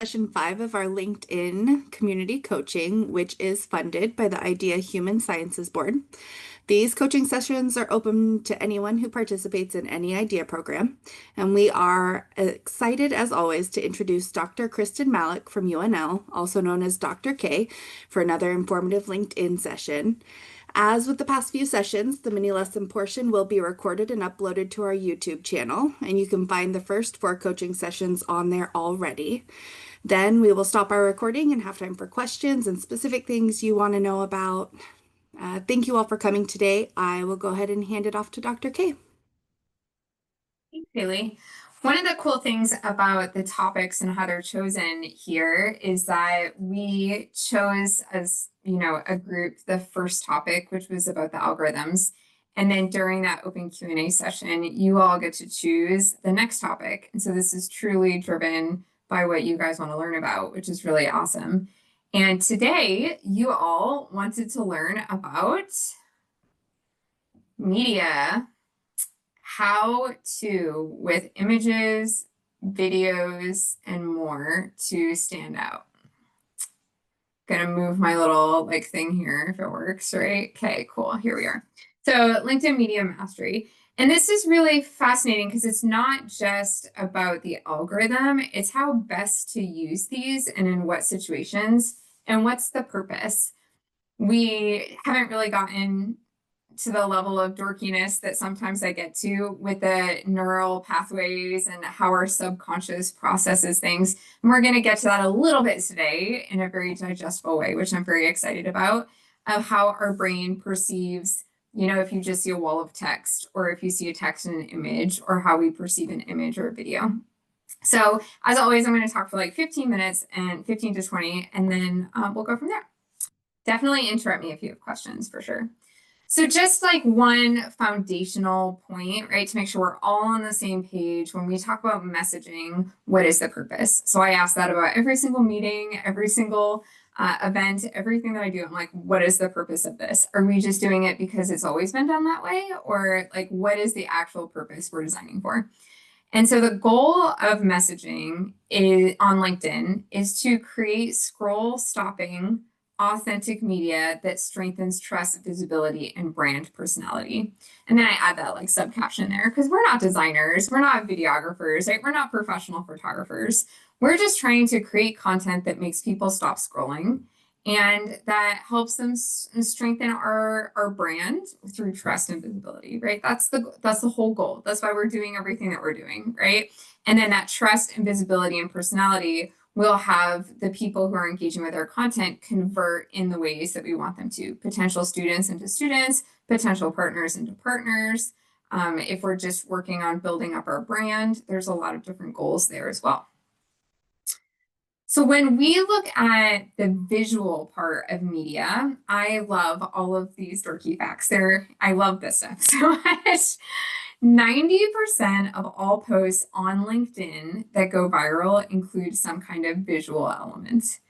Session 5 of our LinkedIn community coaching, which is funded by the IDEA Human Sciences Board. These coaching sessions are open to anyone who participates in any IDEA program, and we are excited as always to introduce Dr. Kristen Malik from UNL, also known as Dr. K, for another informative LinkedIn session. As with the past few sessions, the mini lesson portion will be recorded and uploaded to our YouTube channel, and you can find the first 4 coaching sessions on there already. Then we will stop our recording and have time for questions and specific things you want to know about. Thank you all for coming today. I will go ahead and hand it off to Dr. K. Thanks, Haley. One of the cool things about the topics and how they're chosen here is that we chose as, a group, the first topic, which was about the algorithms. And then during that open Q&A session, you all get to choose the next topic. And so this is truly driven by what you guys want to learn about, which is really awesome. And today you all wanted to learn about media, how to, with images, videos, and more, to stand out. Gonna move my little thing here if it works, right? Okay, cool, here we are. So LinkedIn Media Mastery. And this is really fascinating because it's not just about the algorithm, it's how best to use these and in what situations and what's the purpose. We haven't really gotten to the level of dorkiness that sometimes I get to with the neural pathways and how our subconscious processes things. And we're going to get to that a little bit today in a very digestible way, which I'm very excited about, of how our brain perceives, if you just see a wall of text or if you see a text and an image, or how we perceive an image or a video. So as always, I'm going to talk for 15 minutes and 15 to 20, and then we'll go from there. Definitely interrupt me if you have questions for sure. So just one foundational point, right, to make sure we're all on the same page when we talk about messaging, what is the purpose? So I ask that about every single meeting, every single event, everything that I do. I'm like, what is the purpose of this? Are we just doing it because it's always been done that way? Or what is the actual purpose we're designing for? And so the goal of messaging on LinkedIn is to create scroll stopping, authentic media that strengthens trust, visibility, and brand personality. And then I add that sub caption there because we're not designers, we're not videographers, right? We're not professional photographers. We're just trying to create content that makes people stop scrolling and that helps them strengthen our brand through trust and visibility, right? That's the whole goal. That's why we're doing everything that we're doing, right? And then that trust and visibility and personality will have the people who are engaging with our content convert in the ways that we want them to. Potential students into students, potential partners into partners. If we're just working on building up our brand, there's a lot of different goals there as well. So when we look at the visual part of media, I love all of these dorky facts. I love this stuff so much. 90% of all posts on LinkedIn that go viral include some kind of visual element.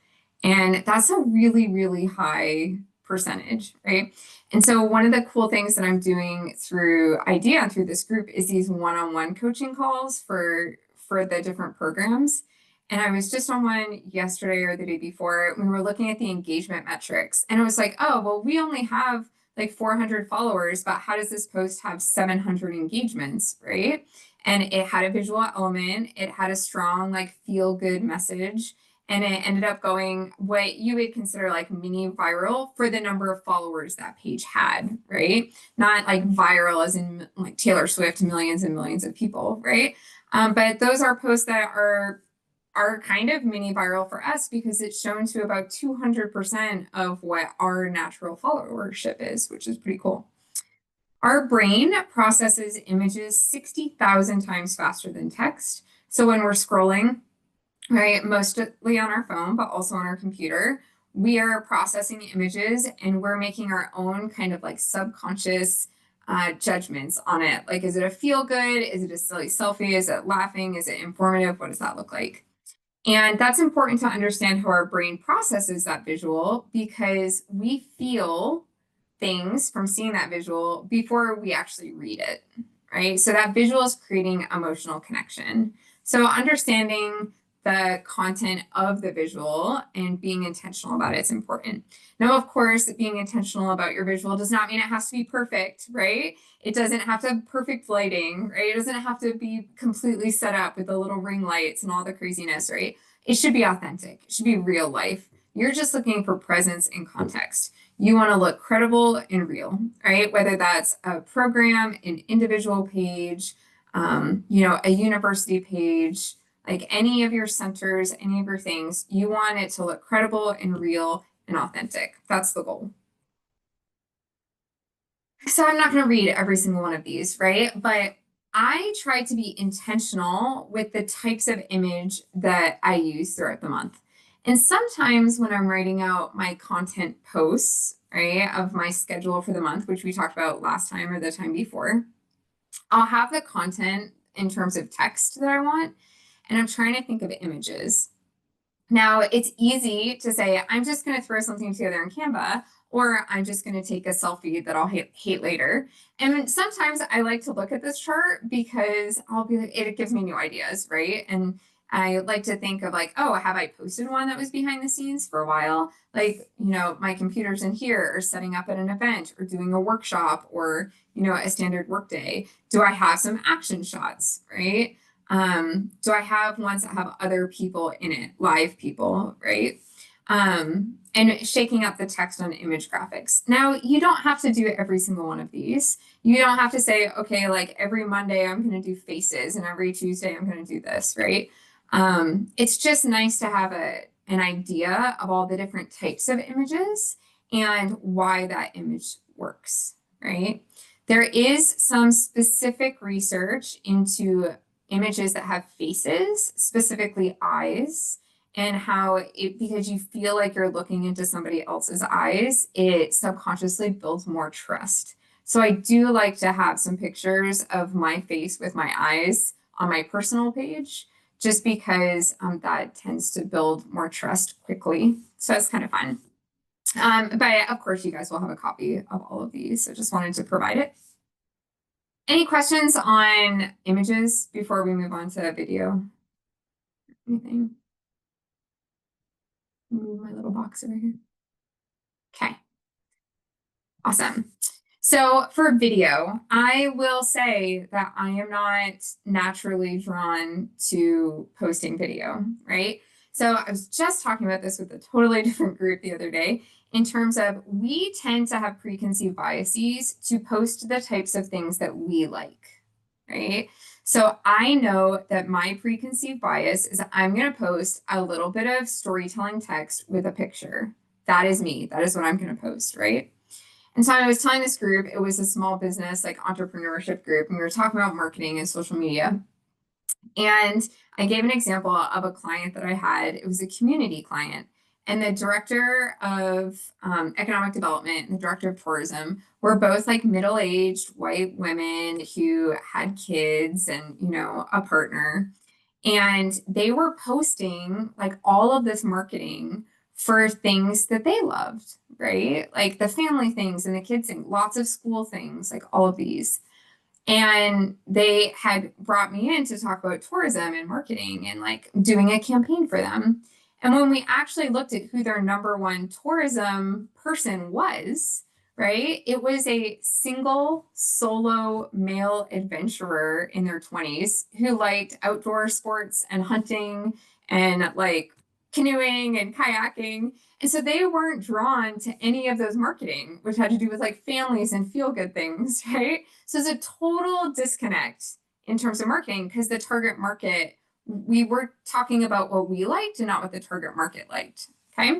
And that's a really, really high percentage, right? And so one of the cool things that I'm doing through IDEA and through this group is these one-on-one coaching calls for the different programs. And I was just on one yesterday or the day before. We were looking at the engagement metrics, and it was like, oh, well, we only have 400 followers, but how does this post have 700 engagements, right? And it had a visual element, it had a strong feel good message, and it ended up going what you would consider mini viral for the number of followers that page had, right? Not viral as in Taylor Swift, millions and millions of people, right? But those are posts that are kind of mini viral for us because it's shown to about 200% of what our natural followership is, which is pretty cool. Our brain processes images 60,000 times faster than text. So when we're scrolling, right, mostly on our phone, but also on our computer, we are processing images and we're making our own kind of subconscious judgments on it. Is it a feel good? Is it a silly selfie? Is it laughing? Is it informative? What does that look like? And that's important to understand how our brain processes that visual because we feel things from seeing that visual before we actually read it, right? So that visual is creating emotional connection. So understanding the content of the visual and being intentional about it is important. Now, of course, being intentional about your visual does not mean it has to be perfect, right? It doesn't have to have perfect lighting, right? It doesn't have to be completely set up with the little ring lights and all the craziness, right? It should be authentic. It should be real life. You're just looking for presence and context. You want to look credible and real, right? Whether that's a program, an individual page, a university page, like any of your centers, any of your things, you want it to look credible and real and authentic. That's the goal. So I'm not going to read every single one of these, right? But I try to be intentional with the types of image that I use throughout the month. And sometimes when I'm writing out my content posts, right, of my schedule for the month, which we talked about last time or the time before, I'll have the content in terms of text that I want, and I'm trying to think of images. Now, it's easy to say, I'm just going to throw something together in Canva, or I'm just going to take a selfie that I'll hate later. And sometimes I like to look at this chart because it gives me new ideas, right? And I like to think of like, oh, have I posted one that was behind the scenes for a while? Like, my computer's in here or setting up at an event or doing a workshop or, a standard workday. Do I have some action shots, right? Do I have ones that have other people in it, live people, right? And shaking up the text on image graphics. Now, you don't have to do every single one of these. You don't have to say, okay, like every Monday I'm going to do faces and every Tuesday I'm going to do this, right? It's just nice to have an idea of all the different types of images and why that image works, right? There is some specific research into images that have faces, specifically eyes, and how because you feel like you're looking into somebody else's eyes, it subconsciously builds more trust. So I do like to have some pictures of my face with my eyes on my personal page, just because that tends to build more trust quickly. So it's kind of fun. But of course, you guys will have a copy of all of these. So just wanted to provide it. Any questions on images before we move on to video? Anything? Move my little box over here. Okay. Awesome. So for video, I will say that I am not naturally drawn to posting video, right? So I was just talking about this with a totally different group the other day in terms of we tend to have preconceived biases to post the types of things that we like, right? So I know that my preconceived bias is I'm going to post a little bit of storytelling text with a picture. That is me. That is what I'm going to post, right? And so I was telling this group, it was a small business, like entrepreneurship group, and we were talking about marketing and social media. And I gave an example of a client that I had. It was a community client. And the director of economic development and the director of tourism were both like middle-aged white women who had kids and, a partner. And they were posting like all of this marketing for things that they loved, right? Like the family things and the kids things, lots of school things, like all of these. And they had brought me in to talk about tourism and marketing and like doing a campaign for them. And when we actually looked at who their number one tourism person was, right, it was a single solo male adventurer in their 20s who liked outdoor sports and hunting and like canoeing and kayaking. And so they weren't drawn to any of those marketing, which had to do with like families and feel good things, right? So it's a total disconnect in terms of marketing because the target market, we were talking about what we liked and not what the target market liked. Okay.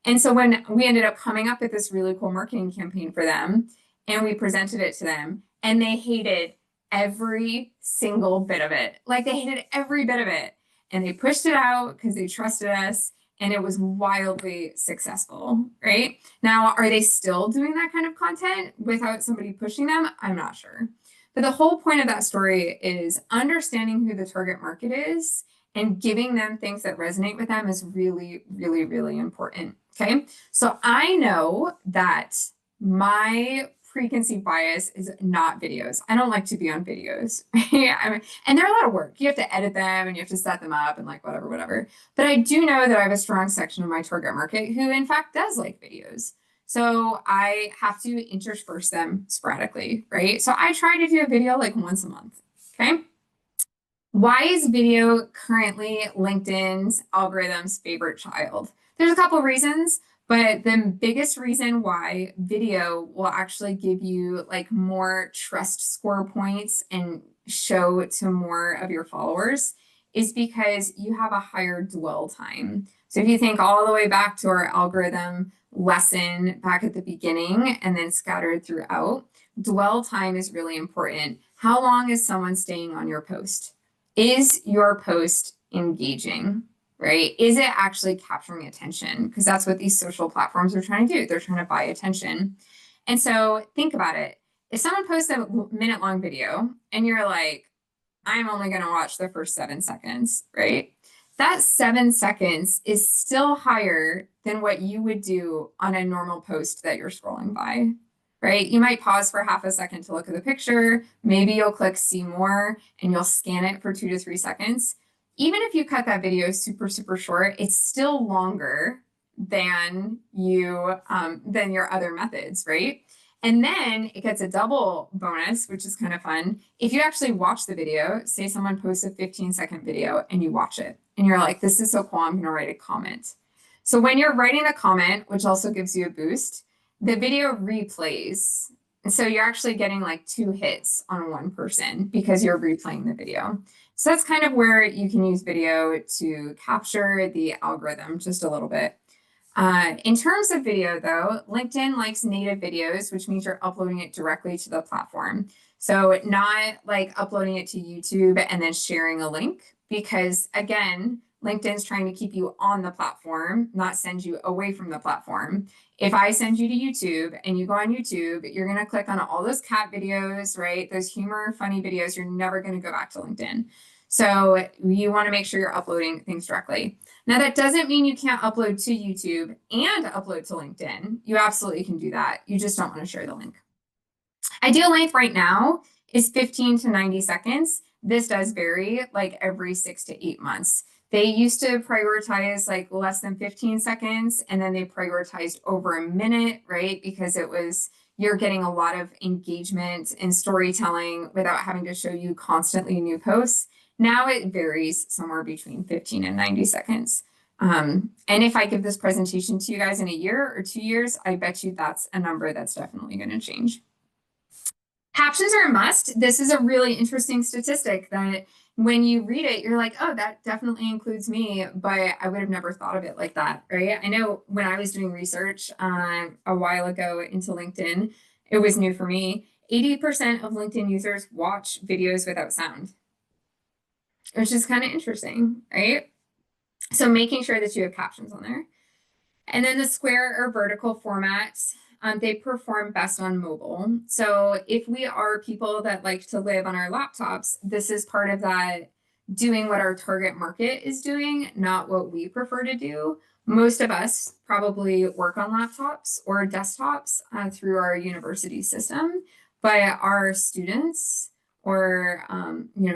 And so when we ended up coming up with this really cool marketing campaign for them and we presented it to them and they hated every single bit of it. Like they hated every bit of it. And they pushed it out because they trusted us and it was wildly successful, right? Now, are they still doing that kind of content without somebody pushing them? I'm not sure. But the whole point of that story is understanding who the target market is and giving them things that resonate with them is really, really, really important. Okay. So I know that my preconceived bias is not videos. I don't like to be on videos. And they're a lot of work. You have to edit them and you have to set them up and like whatever. But I do know that I have a strong section of my target market who in fact does like videos. So I have to intersperse them sporadically, right? So I try to do a video like once a month, okay? Why is video currently LinkedIn's algorithm's favorite child? There's a couple reasons, but the biggest reason why video will actually give you like more trust score points and show to more of your followers is because you have a higher dwell time. So if you think all the way back to our algorithm lesson back at the beginning and then scattered throughout, dwell time is really important. How long is someone staying on your post? Is your post engaging, right? Is it actually capturing attention? Because that's what these social platforms are trying to do. They're trying to buy attention. And so think about it. If someone posts a minute-long video and you're like, I'm only going to watch the first 7 seconds, right? That 7 seconds is still higher than what you would do on a normal post that you're scrolling by, right? You might pause for half a second to look at the picture. Maybe you'll click see more and you'll scan it for 2 to 3 seconds. Even if you cut that video super short, it's still longer than your other methods, right? And then it gets a double bonus, which is kind of fun. If you actually watch the video, say someone posts a 15-second video and you watch it and you're like, this is so cool, I'm gonna write a comment. So when you're writing a comment, which also gives you a boost, the video replays. And so you're actually getting like 2 hits on one person because you're replaying the video. So that's kind of where you can use video to capture the algorithm just a little bit. In terms of video though, LinkedIn likes native videos, which means you're uploading it directly to the platform. So not like uploading it to YouTube and then sharing a link, because again, LinkedIn's trying to keep you on the platform, not send you away from the platform. If I send you to YouTube and you go on YouTube, you're going to click on all those cat videos, right? Those humor, funny videos. You're never going to go back to LinkedIn. So you want to make sure you're uploading things directly. Now, that doesn't mean you can't upload to YouTube and upload to LinkedIn. You absolutely can do that. You just don't want to share the link. Ideal length right now is 15 to 90 seconds. This does vary like every 6 to 8 months. They used to prioritize like less than 15 seconds, and then they prioritized over a minute, right? Because it was, you're getting a lot of engagement and storytelling without having to show you constantly new posts. Now it varies somewhere between 15 and 90 seconds. And if I give this presentation to you guys in a year or 2 years, I bet you that's a number that's definitely going to change. Captions are a must. This is a really interesting statistic that when you read it, you're like, oh, that definitely includes me, but I would have never thought of it like that, right? I know when I was doing research a while ago into LinkedIn, it was new for me. 80% of LinkedIn users watch videos without sound, which is kind of interesting, right? So making sure that you have captions on there. And then the square or vertical formats, they perform best on mobile. So if we are people that like to live on our laptops, this is part of that doing what our target market is doing, not what we prefer to do. Most of us probably work on laptops or desktops through our university system, but our students or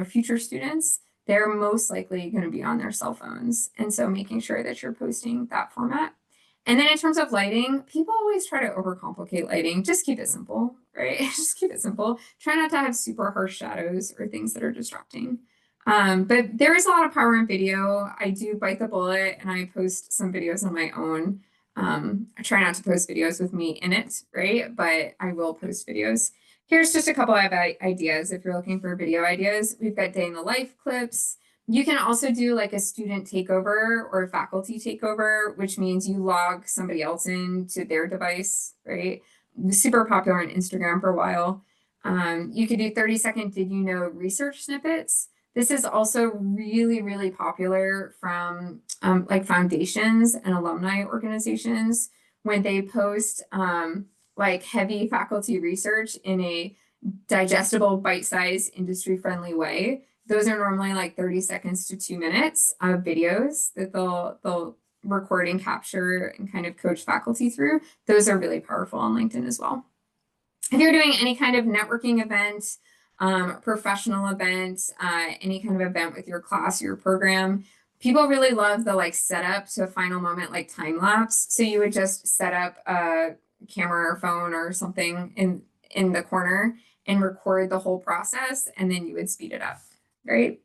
future students, they're most likely going to be on their cell phones. And so making sure that you're posting that format. And then in terms of lighting, people always try to overcomplicate lighting. Just keep it simple, right? Just keep it simple. Try not to have super harsh shadows or things that are distracting. But there is a lot of power in video. I do bite the bullet and I post some videos on my own. I try not to post videos with me in it, right? But I will post videos. Here's just a couple of ideas. If you're looking for video ideas, we've got day in the life clips. You can also do like a student takeover or a faculty takeover, which means you log somebody else in to their device, right? Super popular on Instagram for a while. You could do 30-second did you know research snippets. This is also really, really popular from like foundations and alumni organizations when they post like heavy faculty research in a digestible, bite-sized, industry-friendly way. Those are normally like 30 seconds to 2 minutes of videos that they'll record and capture and kind of coach faculty through. Those are really powerful on LinkedIn as well. if you're doing any kind of networking event, professional event, any kind of event with your class, your program, people really love the like setup to a final moment, like time lapse. So you would just set up a camera or phone or something in the corner and record the whole process, and then you would speed it up, right?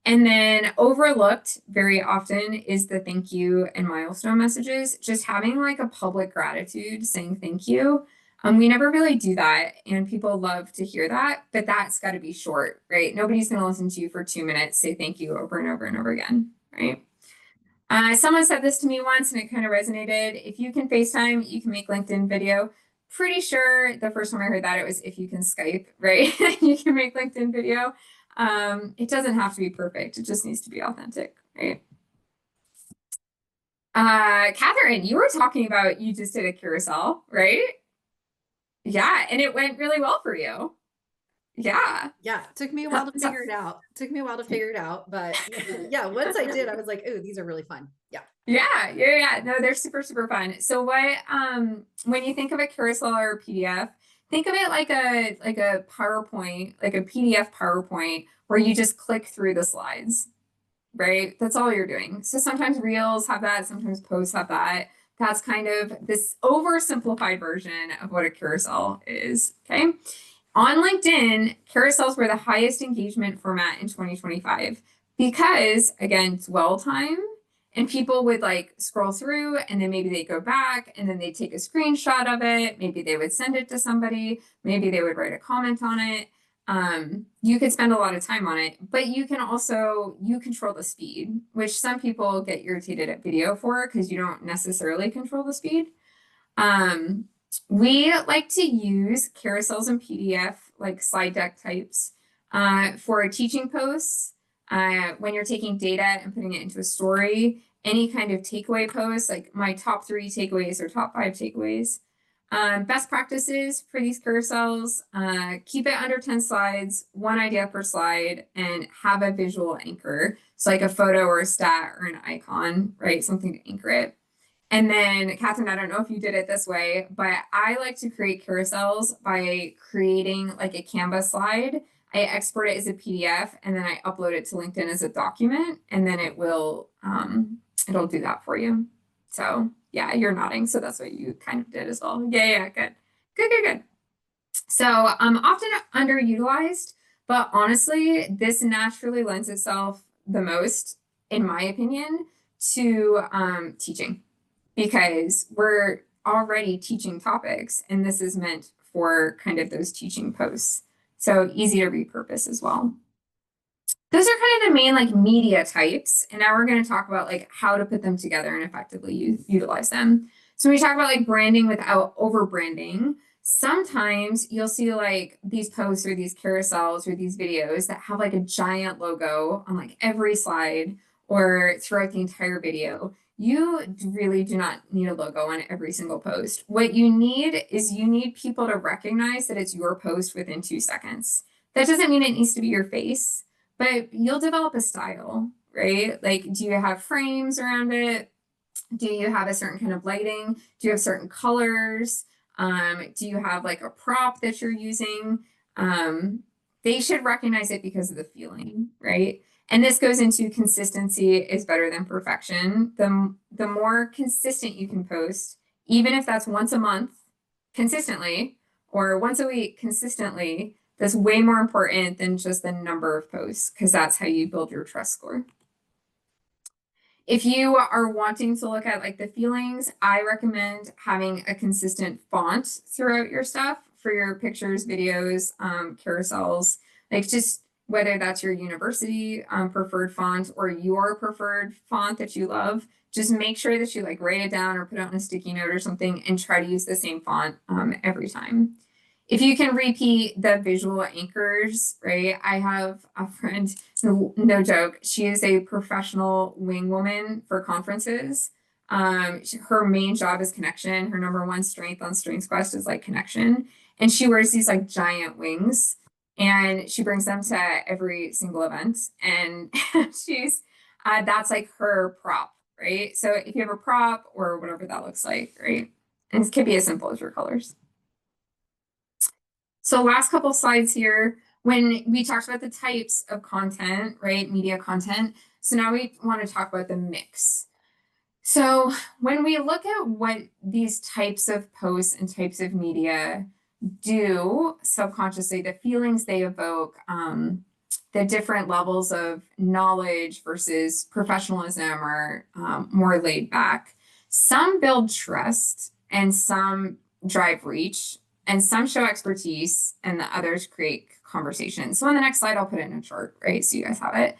And then overlooked very often is the thank you and milestone messages, just having like a public gratitude saying thank you. We never really do that, and people love to hear that, but that's got to be short, right? Nobody's going to listen to you for 2 minutes, say thank you over and over and over again, right? Someone said this to me once and it kind of resonated. If you can FaceTime, you can make LinkedIn video. Pretty sure the first time I heard that it was if you can Skype, right? You can make LinkedIn video. It doesn't have to be perfect. It just needs to be authentic, right? Catherine, you were talking about you just did a carousel, right? Yeah, and it went really well for you. Yeah. Yeah, it took me a while to figure it out. But yeah, once I did, I was like, "Ooh, these are really fun." Yeah. Yeah. No, they're super, super fun. So when you think of a carousel or a PDF, think of it like a PowerPoint, like a PDF PowerPoint where you just click through the slides, right? That's all you're doing. So sometimes Reels have that, sometimes posts have that. That's kind of this oversimplified version of what a carousel is, okay? On LinkedIn, carousels were the highest engagement format in 2025 because, again, it's well timed and people would like scroll through and then maybe they go back and then they take a screenshot of it. Maybe they would send it to somebody. Maybe they would write a comment on it. You could spend a lot of time on it, but you can also, you control the speed, which some people get irritated at video for because you don't necessarily control the speed. We like to use carousels and PDF, like slide deck types, for teaching posts. When you're taking data and putting it into a story, any kind of takeaway posts, like my top 3 takeaways or top 5 takeaways. Best practices for these carousels, keep it under 10 slides, 1 idea per slide, and have a visual anchor. So like a photo or a stat or an icon, right? Something to anchor it. And then, Catherine, I don't know if you did it this way, but I like to create carousels by creating like a Canva slide. I export it as a PDF and then I upload it to LinkedIn as a document, and then it'll do that for you. So yeah, you're nodding, so that's what you kind of did as well. Yeah, good. So often underutilized, but honestly, this naturally lends itself the most, in my opinion, to teaching because we're already teaching topics and this is meant for kind of those teaching posts. So easy to repurpose as well. Those are kind of the main like media types. And now we're going to talk about like how to put them together and effectively utilize them. So when we talk about like branding without over branding, sometimes you'll see like these posts or these carousels or these videos that have like a giant logo on like every slide or throughout the entire video. You really do not need a logo on every single post. What you need is you need people to recognize that it's your post within 2 seconds. That doesn't mean it needs to be your face, but you'll develop a style, right? Like, do you have frames around it? Do you have a certain kind of lighting? Do you have certain colors? Do you have like a prop that you're using? They should recognize it because of the feeling, right? And this goes into consistency is better than perfection. The more consistent you can post, even if that's once a month consistently or once a week consistently, that's way more important than just the number of posts because that's how you build your trust score. If you are wanting to look at like the feelings, I recommend having a consistent font throughout your stuff for your pictures, videos, carousels, like just whether that's your university preferred font or your preferred font that you love, just make sure that you like write it down or put it on a sticky note or something and try to use the same font every time. If you can repeat the visual anchors, right? I have a friend, no joke, she is a professional wing woman for conferences. Her main job is connection. Her number 1 strength on Strengths Quest is like connection. And she wears these like giant wings and she brings them to every single event. And she's, that's like her prop, right? So if you have a prop or whatever that looks like, right? And it could be as simple as your colors. So last couple slides here, when we talked about the types of content, right? Media content. So now we want to talk about the mix. So when we look at what these types of posts and types of media do subconsciously, the feelings they evoke, the different levels of knowledge versus professionalism or more laid back. Some build trust and some drive reach, and some show expertise and the others create conversation. So on the next slide, I'll put it in a chart, right? So you guys have it.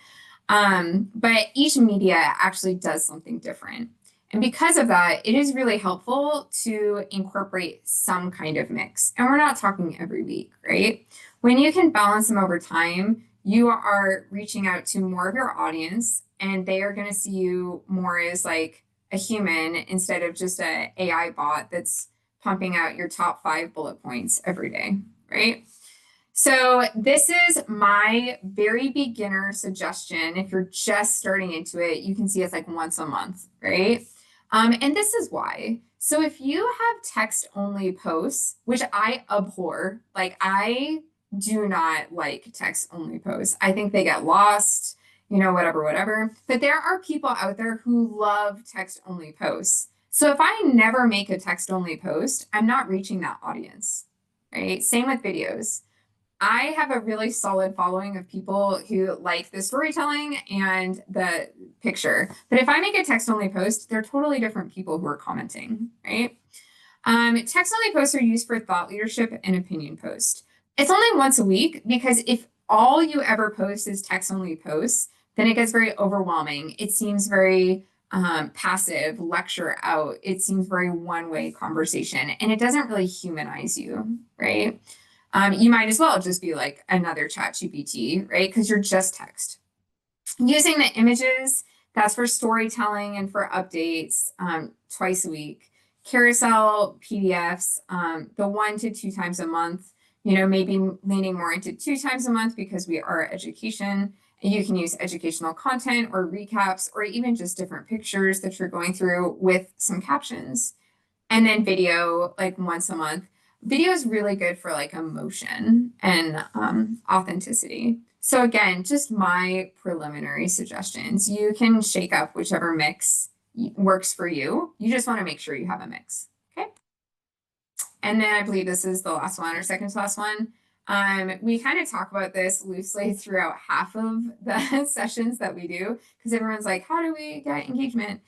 But each media actually does something different. And because of that, it is really helpful to incorporate some kind of mix. And we're not talking every week, right? When you can balance them over time, you are reaching out to more of your audience and they are going to see you more as like a human instead of just an AI bot that's pumping out your top 5 bullet points every day, right? So this is my very beginner suggestion. If you're just starting into it, you can see it's like once a month, right? And this is why. So if you have text only posts, which I abhor, like I do not like text only posts. I think they get lost, whatever. But there are people out there who love text only posts. So if I never make a text only post, I'm not reaching that audience, right? Same with videos. I have a really solid following of people who like the storytelling and the picture. But if I make a text only post, they're totally different people who are commenting, right? Text only posts are used for thought leadership and opinion posts. It's only once a week because if all you ever post is text only posts, then it gets very overwhelming. It seems very passive, lecture out. It seems very one-way conversation and it doesn't really humanize you, right? You might as well just be like another ChatGPT, right? Because you're just text. Using the images, that's for storytelling and for updates twice a week. Carousel PDFs, the 1 to 2 times a month, maybe leaning more into 2 times a month because we are education. And you can use educational content or recaps or even just different pictures that you're going through with some captions. And then video, like once a month. Video is really good for like emotion and authenticity. So again, just my preliminary suggestions. You can shake up whichever mix works for you. You just want to make sure you have a mix. Okay. And then I believe this is the last one or second to last one. We kind of talk about this loosely throughout half of the sessions that we do because everyone's like, how do we get engagement?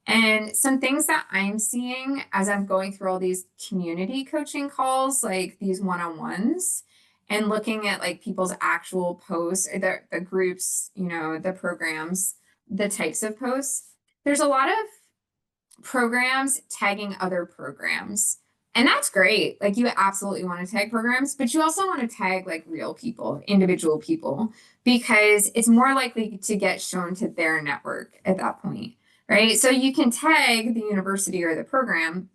And some things that I'm seeing as I'm going through all these community coaching calls, like these one-on-ones, and looking at like people's actual posts, the groups, the programs, the types of posts, there's a lot of programs tagging other programs. And that's great. Like you absolutely want to tag programs, but you also want to tag like real people, individual people, because it's more likely to get shown to their network at that point. Right? So you can tag the university or the program,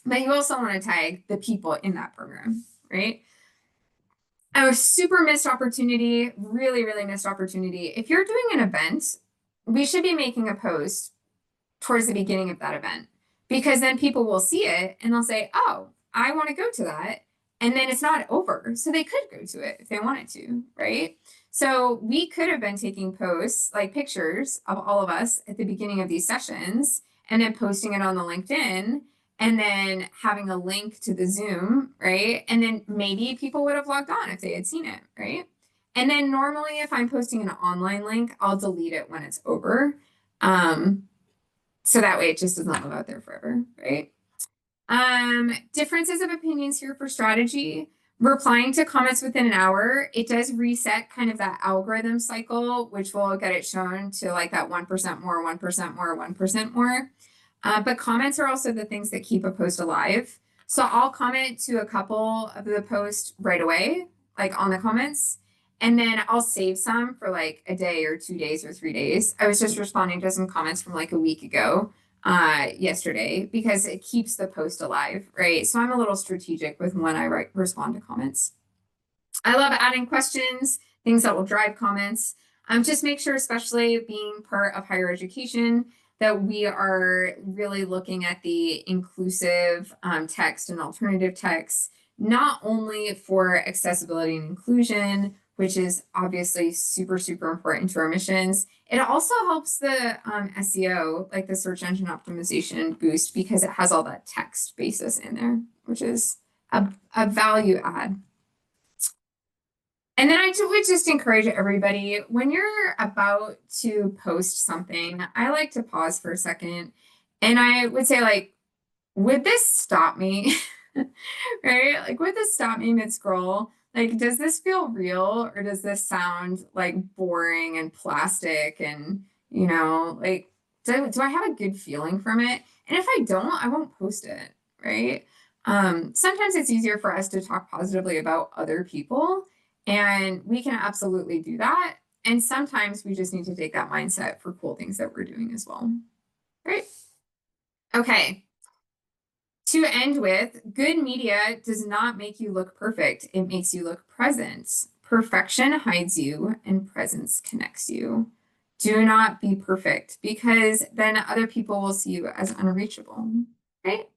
but you also want to tag the people in that program, right? A super missed opportunity, really, really missed opportunity. If you're doing an event, we should be making a post towards the beginning of that event because then people will see it and they'll say, oh, I want to go to that. And then it's not over. So they could go to it if they wanted to, right? So we could have been taking posts, like pictures of all of us at the beginning of these sessions, and then posting it on the LinkedIn, and then having a link to the Zoom, right? And then maybe people would have logged on if they had seen it, right? And then normally if I'm posting an online link, I'll delete it when it's over. So that way it just does not live out there forever, right? Differences of opinions here for strategy. Replying to comments within an hour, it does reset kind of that algorithm cycle, which will get it shown to like that 1% more, 1% more, 1% more. But comments are also the things that keep a post alive. So I'll comment to a couple of the posts right away, like on the comments, and then I'll save some for like a day or 2 days or 3 days. I was just responding to some comments from like a week ago yesterday because it keeps the post alive, right? So I'm a little strategic with when I respond to comments. I love adding questions, things that will drive comments. Just make sure, especially being part of higher education, that we are really looking at the inclusive text and alternative text, not only for accessibility and inclusion, which is obviously super, super important to our missions, it also helps the SEO, like the search engine optimization boost, because it has all that text basis in there, which is a value add. And then I would just encourage everybody, when you're about to post something, I like to pause for a second and I would say, like, would this stop me? Right? Like, would this stop me mid-scroll? Like, does this feel real or does this sound like boring and plastic and, you know, like, do I have a good feeling from it? And if I don't, I won't post it, right? Sometimes it's easier for us to talk positively about other people, and we can absolutely do that. And sometimes we just need to take that mindset for cool things that we're doing as well. Right? Okay. To end with, good media does not make you look perfect. It makes you look present. Perfection hides you and presence connects you. Do not be perfect, because then other people will see you as unreachable, right?